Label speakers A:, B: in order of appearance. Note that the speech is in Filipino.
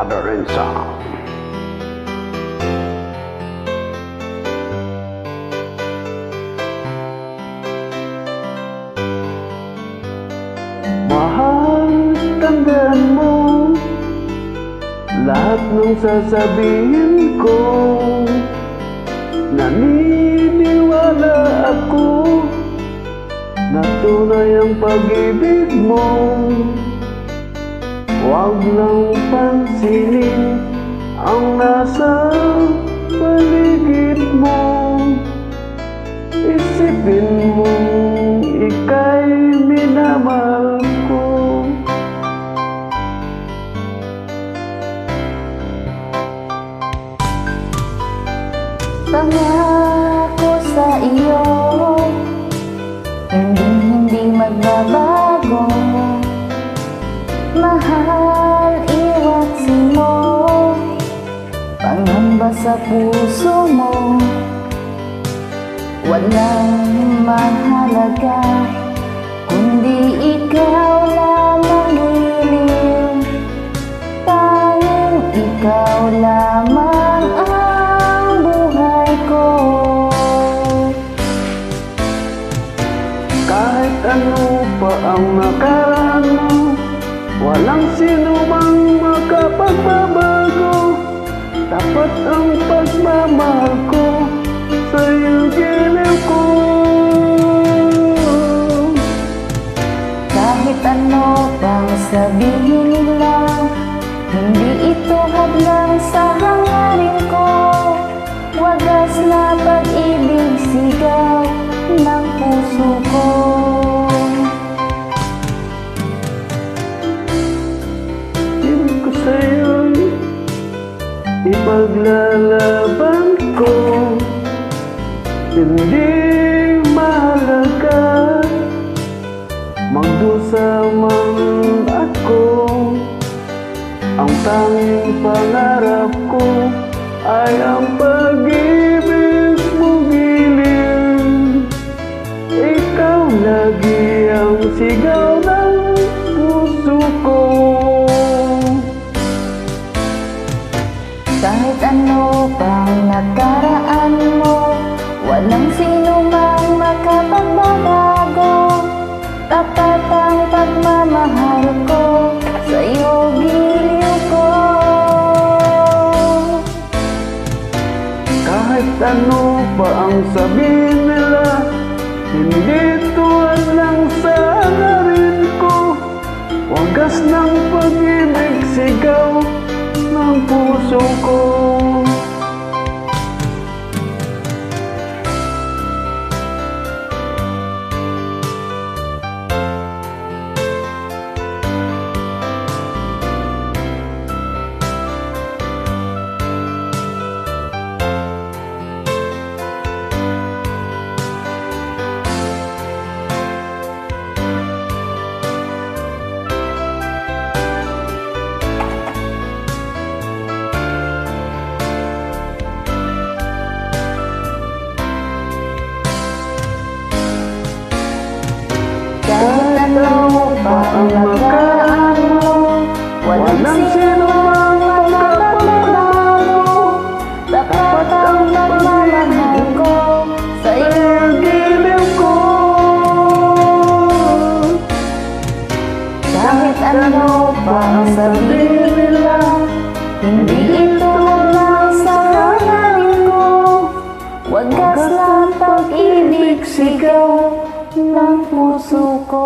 A: Father and Son. Mahal, tandaan mo lahat ng sasabihin ko. Naniniwala ako na tunay ang pag-ibig mo. Huwag lang pansinin ang nasa paligid mo. Isipin mo ika'y minamahal ko.
B: Pangako sa iyo, hindi magbabago. Mahal, iwasin mo pangamba sa puso mo. Walang mahalaga kundi ikaw lamang hiling. Tanging ikaw lamang ang buhay ko.
A: Kahit ano pa ang nakaraan mo, walang sino mang makapagbabago. Tapat ang pagmamahal ko sa iyong giliw ko.
B: Kahit ano pang sabihin nila, hindi ito hadlang sa hangarin ko. Wagas na pag-ibig, sigaw ng puso ko.
A: Ibig ko sa'yo'y ipaglalaban ko. Hindi mahalaga magdusa man ako. Ang tanging pangarap ko ay ang pag-ibig mong giling. Ikaw lagi ang sigaw ng puso ko.
B: Kahit ano pang nakaraan mo, walang sino mang makapagbabago. Tapat ang pagmamahal ko sa iyo, giliw ko.
A: Kahit ano pa ang sabihin nila, hindi tuwad lang sa hangarin ko. Wagas ng pag-ibig, sigaw ng puso ko.
B: Kahit ano pa ang nakaraan mo, walang sino mang makapagbabago. Tapat ang pagmamahal ko sa iyong giliw ko. Kahit ano pa ang sabihin nila, hindi ito lang sa hangarin ko. Wagas lang pag-ibig, sigaw ng puso ko.